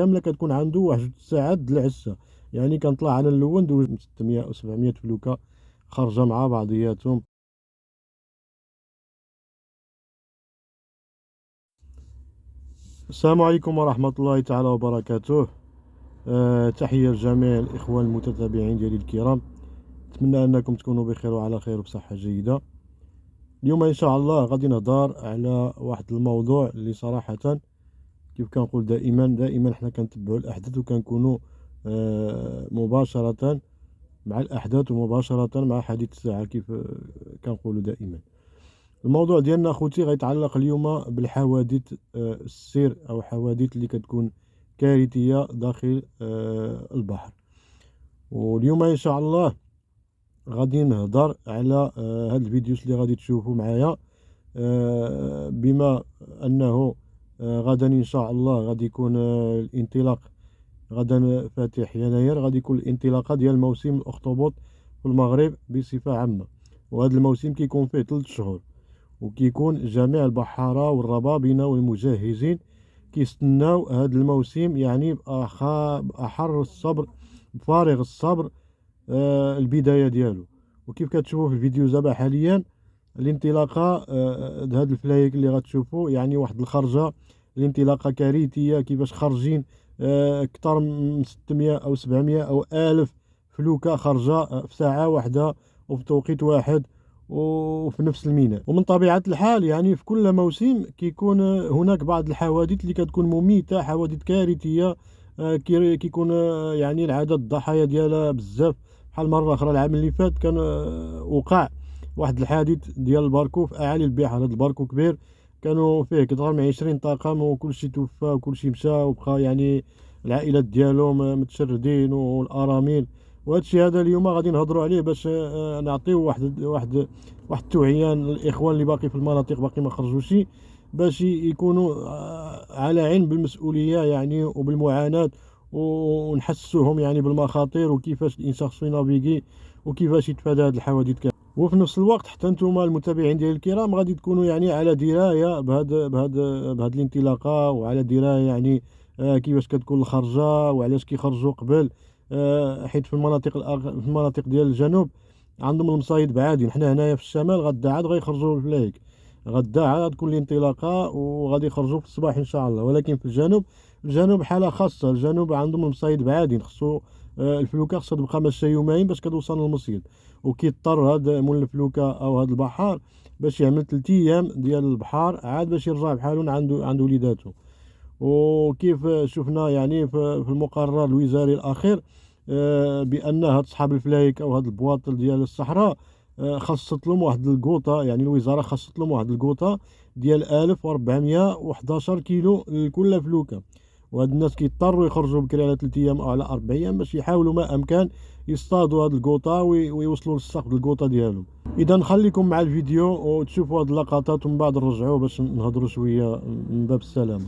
كامله كتكون عنده واحد 2 ساعات د العسه، يعني كنطلع انا الاول ندوز 600 او 700 فلوكه خارجه مع بعضياتهم. السلام عليكم ورحمه الله تعالى وبركاته. تحيه لجميع الاخوان المتتابعين ديالي الكرام، نتمنى انكم تكونوا بخير وعلى خير وبصحه جيده. اليوم ان شاء الله غادي نهضر على واحد الموضوع اللي صراحه كيف كنقول دائما حنا كنتبعوا الاحداث وكنكونوا مباشره مع الاحداث ومباشره مع حديث الساعه كيف كنقولوا دائما. الموضوع ديالنا اخوتي غيتعلق اليوم بالحوادث السير او حوادث اللي كتكون كارثيه داخل البحر. واليوم ان شاء الله غادي نهضر على هاد الفيديوز اللي غادي تشوفوا معايا، بما انه غدا ان شاء الله غادي يكون الانطلاق، غدا فاتح يناير غادي يكون الانطلاقه ديال موسم الاخطبوط في المغرب بصفه عامه. وهذا الموسم كيكون فيه 3 شهور، وكيكون جميع البحاره والربابنه والمجهزين كيستناو هذا الموسم، يعني بأحر الصبر، بفارغ الصبر البدايه ديالو. وكيف كتشوفوا في الفيديو دابا حاليا الانطلاقه، هاد الفلايك اللي غتشوفوا يعني واحد الخرجه، الانطلاقه كارثيه كيفاش خارجين اكثر من 600 او 700 او 1000 فلوكه خارجه في ساعه واحده وفي توقيت واحد وفي نفس الميناء. ومن طبيعه الحال يعني في كل موسم كيكون هناك بعض الحوادث اللي كتكون مميته، حوادث كارثيه كيكون يعني العدد الضحايا ديالها بزاف. بحال مره اخرى العام اللي فات كان وقع واحد الحادث ديال الباركو في اعالي البحر. هذا الباركو كبير، كانوا فيه كثر من 20 طاقم وكلشي توفى وكلشي مشى، وبقى يعني العائلات ديالهم متشردين والارامل. وهذا الشيء هذا اليوم غادي نهضروا عليه باش نعطيو واحد التوعيه للاخوان اللي باقي في المناطق باقي ما خرجوش، باش يكونوا على علم بالمسؤوليه يعني وبالمعاناه، ونحسوهم يعني بالمخاطر وكيفاش الانسان خصو ينافيغي وكيفاش يتفادى هذه الحوادث. وفي نفس الوقت حتى نتوما المتابعين ديالي الكرام غادي تكونوا يعني على درايه بهاد الانطلاقه، وعلى درايه يعني كيفاش كتكون الخرجه وعلاش كيخرجوا قبل. حيت في المناطق ديال الجنوب عندهم المصايد بعادين. حنا هنايا في الشمال غدا عاد غيخرجوا الفلايك، غدا عاد تكون الانطلاقه وغادي يخرجوا في الصباح ان شاء الله. ولكن في الجنوب حاله خاصه، الجنوب عندهم المصايد بعادين، خصو الفلوكه خصها تبقى ماشيه يومين باش كتوصل للمصيد، وكيضطر هذا مول الفلوكه او هذا البحار باش يعمل 3 ايام ديال البحر عاد باش يرجع بحالو عند وليداتو. وكيف شفنا يعني في المقرر الوزاري الاخير بان هاد صحاب الفلايك او هاد البواطل ديال الصحراء خصت لهم واحد الكوطه، يعني الوزاره خصت لهم واحد الكوطه ديال 1411 كيلو لكل فلوكه. وهاد الناس كيضطروا يخرجوا بكري على 3 ايام او على 4 ايام باش يحاولوا ما امكن يصطادوا هاد الكوطه ويوصلوا للسقف الكوطه ديالهم. اذا خليكم مع الفيديو وتشوفوا هاد اللقطات ومن بعد نرجعوا باش نهضروا شويه من باب السلام.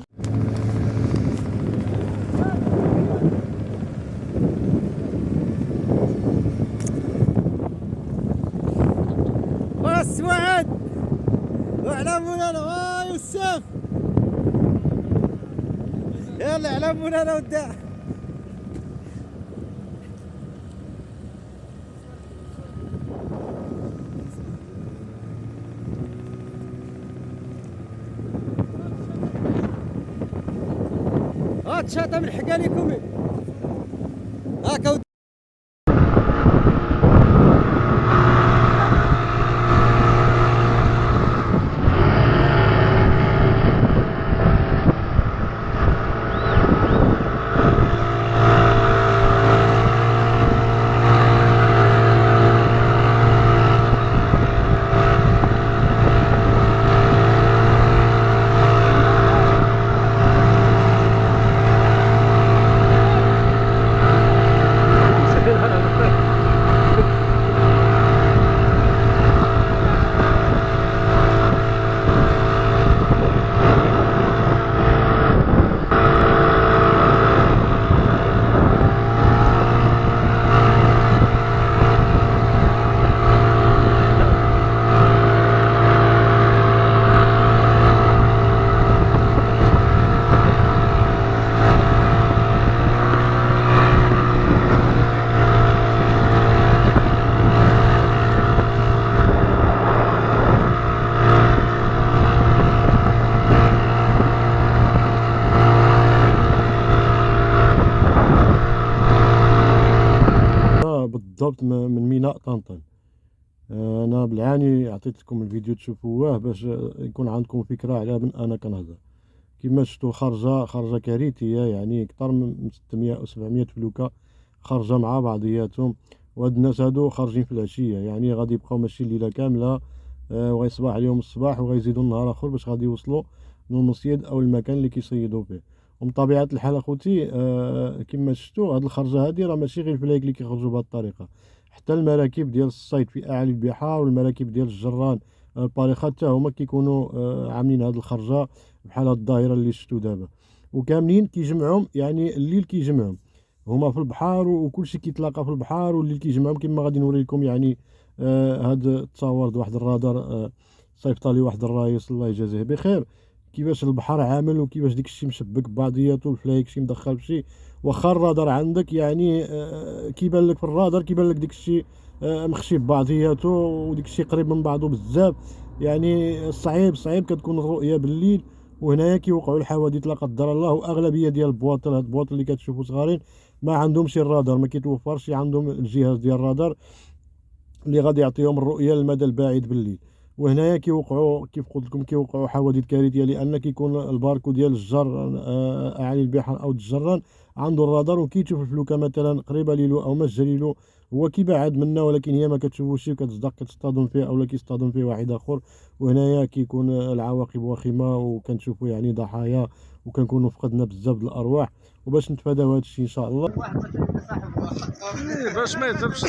السواد وعلى مولانا يوسف، يلا على مولانا ودا. هات شاطه من حكاليكم هاكا. بالضبط من ميناء طنطا. انا بالعاني عطيت لكم الفيديو تشوفوه باش يكون عندكم فكره على من انا كنهضر. كما شفتوا خرجه كارثيه، يعني اكثر من 600 او 700 فلوكه خارجه مع بعضياتهم. وهاد الناس هادو خارجين في العشيه، يعني غادي يبقاو ماشي الليله كامله، وغيصبح عليهم الصباح وغيزيدوا النهار اخر باش غادي يوصلوا للمصيد او المكان اللي كيصيدوا فيه. ومن طبيعه الحال اخوتي كما شفتوا هاد الخرجه هادي راه ماشي غير الفلايك اللي كيخرجوا بهاد الطريقه، حتى المراكب ديال الصيد في اعالي البحار والمراكب ديال الجران الباريخات حتى هما كيكونوا عاملين هاد الخرجه بحال هاد الظاهره اللي شفتوا دابا. وكاملين كيجمعهم، يعني الليل كيجمعهم هما في البحر وكلشي كيتلاقى في البحر، والليل كيجمعهم كما غادي نوريكم. يعني هاد التصاور د واحد الرادار صيفط لي واحد الرايس الله يجازيه بخير، كيفاش البحر عامل وكيفاش داكشي مشبك ببعضياتو، الفلايك شي مدخل بشي. واخا الرادار عندك يعني كيبان لك في الرادار كيبان لك داكشي مخشي ببعضياتو وداكشي قريب من بعضو بزاف. يعني صعيب كتكون الرؤيه بالليل. وهنايا كيوقعوا الحوادث لا قدر الله. واغلبيه ديال البواطن، هاد البواطن اللي كتشوفوا صغارين ما عندهمش الرادار، ما كيتوفرش عندهم الجهاز ديال الرادار اللي غادي يعطيهم الرؤيه للمدى البعيد بالليل. وهنايا كيوقعوا كيف قلت لكم كيوقعوا حوادث كارثيه، لان كيكون الباركو ديال الجر اعالي البحر او الجران عنده الرادار وكيتشوف الفلوكه مثلا قريبه ليلو او مجه ليلو، هو كيبعد منا ولكن هي ما كتشوفوش وكتصدق كتصطادم فيه او كيصطادم فيه واحد اخر. وهنايا كيكون العواقب وخيمه وكنشوفوا يعني ضحايا وكنكونوا فقدنا بزاف د الارواح. وباش نتفاداو هذا الشيء ان شاء الله باش ما يضربش.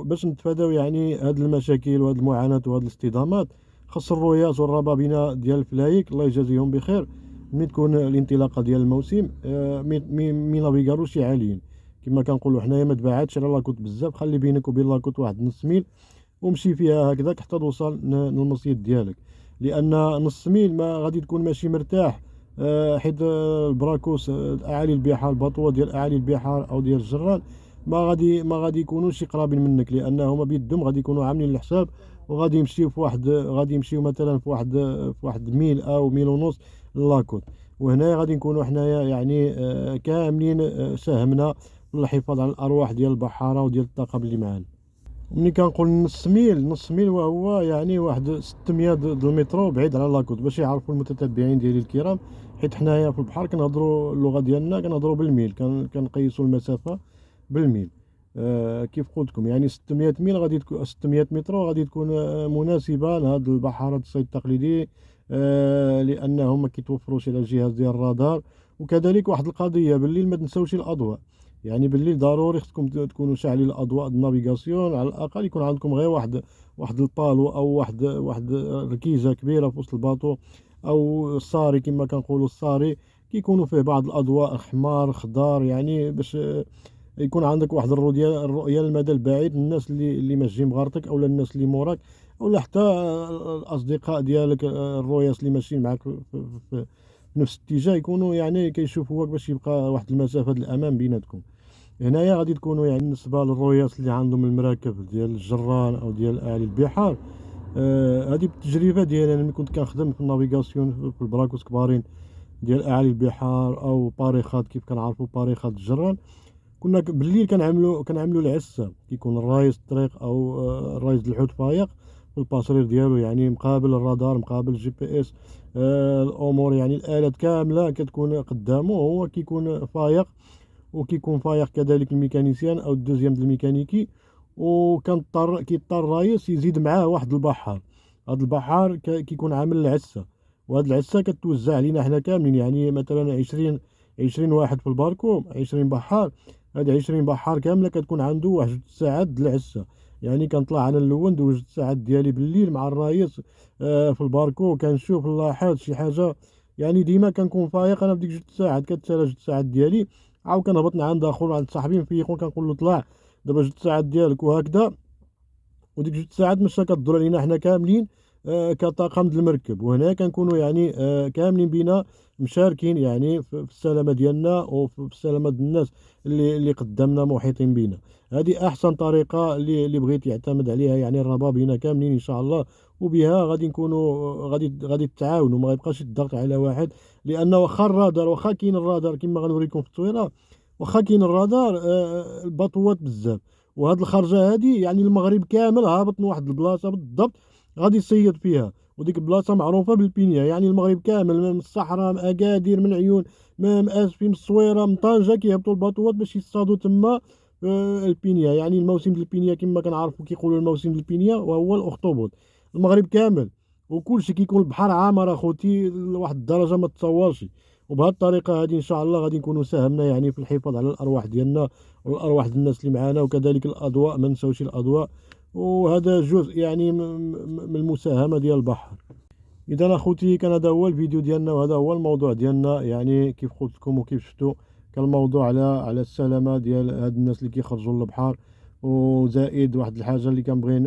باش نتفاداو يعني هاد المشاكل وهاد المعاناة وهاد الاصطدامات. خاص الرويات والربابنة ديال الفلايك الله يجازيهم بخير ملي تكون الانطلاقة ديال الموسم مي نافيغاروش عاليين. كما كنقولوا حنايا ما تبعدش على لاكوت بزاف، خلي بينك وبين لاكوت واحد نص ميل ومشي فيها هكذاك حتى توصل للمصيد ديالك. لان نص ميل ما غادي تكون ماشي مرتاح، حيت البراكوس اعالي البحار البطوه ديال اعالي البحار او ديال الجران ما غادي يكونوش قرابين منك، لانهم بيدهم غادي يكونوا عاملين الحساب وغادي يمشيو غادي يمشيو مثلا في واحد ميل او ميل ونص لاكوت. وهنا غادي نكونوا حنايا يعني كاملين ساهمنا في الحفاظ على الارواح ديال البحاره وديال الطاقم اللي معانا. ملي كنقول نص ميل وهو يعني واحد 600 د المترو بعيد على لاكوت، باش يعرفوا المتتبعين ديالي الكرام. حيت حنايا في البحر كنهضروا اللغه ديالنا كنهضروا بالميل، كنقيسوا المسافه بالميل. كيف قلت لكم يعني 600 ميل غادي تكون 600 متر غادي تكون مناسبه لهاد البحارات الصيد التقليدي، لانهم ما كيتوفروش على الجهاز ديال الرادار. وكذلك واحد القضيه بالليل ما تنساوش الاضواء، يعني بالليل ضروري خصكم تكونوا شاعلين الاضواء د النافيغاسيون، على الاقل يكون عندكم غير واحد البالو او واحد ركيزه كبيره في وسط الباطو، او الصاري كما كنقولوا الصاري كيكونوا فيه بعض الاضواء احمر خضار، يعني باش يكون عندك واحد الرؤيه للمدى البعيد للناس اللي ماشيين بغارتك او الناس اللي موراك، او حتى الاصدقاء ديالك الروياس اللي ماشيين معك في نفس الاتجاه يكونوا يعني كيشوفوك باش يبقى واحد المسافه الامان بيناتكم. هنايا غادي تكونوا يعني بالنسبه للروياس اللي عندهم المراكب ديال الجران او ديال اعالي البحار. هذه بالتجربه ديالي انا ملي كنت كنخدم في النافيغاسيون في البراكوس كبارين ديال اعالي البحار او باريخات كيف كنعرفوا باريخات الجران. كنا بالليل كنعملوا العسه، كيكون الرايس الطريق او الرايس الحوت فايق في الباسرير ديالو، يعني مقابل الرادار مقابل الجي بي اس. الامور يعني الالات كامله كتكون قدامه، هو كيكون فايق وكيكون فايق كذلك الميكانيسيان او الدوزيام ديال الميكانيكي. كيضطر الرايس يزيد معاه واحد البحار. هاد البحار كيكون عامل العسة، وهاد العسة كتوزع علينا حنا كاملين، يعني مثلا 20 واحد في الباركو، 20 بحار. هاد 20 بحار كاملة كتكون عنده واحد 2 ساعات د العسة. يعني كنطلع أنا الأول ندوز 2 ساعات ديالي بالليل مع الرايس في الباركو، كنشوف نلاحظ شي حاجة. يعني ديما كنكون فايق أنا في ديك 2 ساعات، كتسالى 2 ساعات ديالي، عاود كنهبط عند آخر، عند صاحبي نفيقو، كنقول له طلع دابا 2 ساعات ديالك وهكذا. وديك 2 ساعات مشا كدور علينا حنا كاملين كطاقم د المركب. وهنا كنكونوا يعني كاملين بينا مشاركين يعني في السلامة ديالنا وفي السلامة ديال الناس اللي قدامنا محيطين بينا. هذه أحسن طريقة اللي بغيت يعتمد عليها يعني الربابينة كاملين إن شاء الله. وبها غادي نكونوا غادي تتعاونوا، ما غيبقاش الضغط على واحد. لأن واخا الرادار، واخا كاين الرادار كما غنوريكم في التصويرة، واخا كاين الرادار الباطوات بزاف. وهاد الخرجه هادي يعني المغرب كامل هابط من واحد البلاصه بالضبط غادي يصيد فيها، وديك البلاصه معروفه بالبينيه. يعني المغرب كامل من الصحراء، من اكادير، من عيون، من اسفي، من الصويره، من طنجه، كيهبطوا الباطوات باش يصطادوا تما البينيه. يعني الموسم ديال البينيه كما كنعرفوا كيقولوا الموسم ديال البينيه وهو الاخطبوط. المغرب كامل وكلشي كيكون البحر عامر اخوتي لواحد الدرجه ما تصورش. وبهذه الطريقه هذه ان شاء الله غادي نكونوا ساهمنا يعني في الحفاظ على الارواح ديالنا والارواح ديال الناس اللي معانا، وكذلك الاضواء ما نساوش الاضواء. وهذا جزء يعني من المساهمه ديال البحر. اذا اخوتي كان هذا هو الفيديو ديالنا، وهذا هو الموضوع ديالنا. يعني كيف قلت لكم وكيف شفتوا كان الموضوع على السلامه ديال هاد الناس اللي كيخرجوا للبحر. وزائد واحد الحاجه اللي كنبغي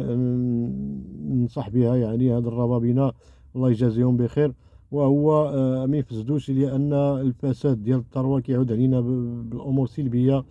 ننصح بها يعني هاد الربابينه، الله يجازيهم بخير، وهو ما يفسدوش، لان الفساد ديال الثروه كيعود علينا بالامور سلبيه.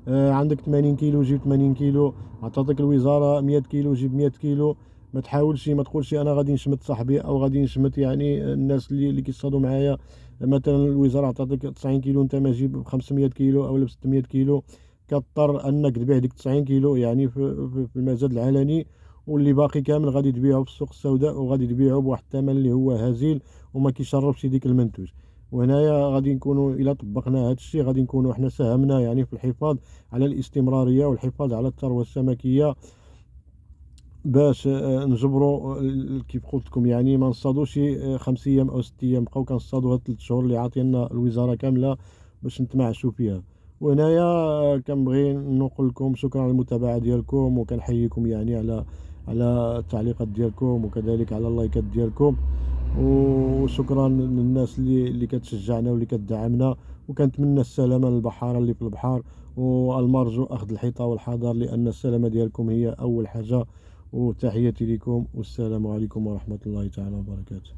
عندك 80 كيلو جيب 80 كيلو، عطاتك الوزاره 100 كيلو جيب 100 كيلو. ما تحاولش، ما تقولش انا غادي نشمت صاحبي او غادي نشمت يعني الناس اللي كيصطادوا معايا. مثلا الوزاره عطاتك 90 كيلو، انت ما جيب 500 كيلو او 600 كيلو، كضطر انك تبيع ديك 90 كيلو يعني في المزاد العلني، واللي باقي كامل غادي تبيعه في السوق السوداء، وغادي تبيعه بواحد الثمن اللي هو هزيل وما كيشرفش ديك المنتوج. وهنايا غادي نكونوا الا طبقنا هذا الشيء غادي نكونوا احنا ساهمنا يعني في الحفاظ على الاستمراريه والحفاظ على الثروه السمكيه، باش نجبروا كيف قلت لكم يعني ما نصطادوش 5 ايام او 6 ايام، نبقاو كنصطادوا هاد 3 شهور اللي عاطينا الوزاره كامله باش نتمعشوا فيها. وهنايا كنبغي نقول لكم شكرا على المتابعه ديالكم، وكنحييكم يعني على التعليقات ديالكم، وكذلك على اللايكات ديالكم. وشكرا للناس اللي كتشجعنا واللي كتدعمنا. وكنتمنى السلامه للبحاره اللي في البحر، والمرجو اخذ الحيطه والحذر، لان السلامه ديالكم هي اول حاجه. وتحياتي لكم، والسلام عليكم ورحمه الله تعالى وبركاته.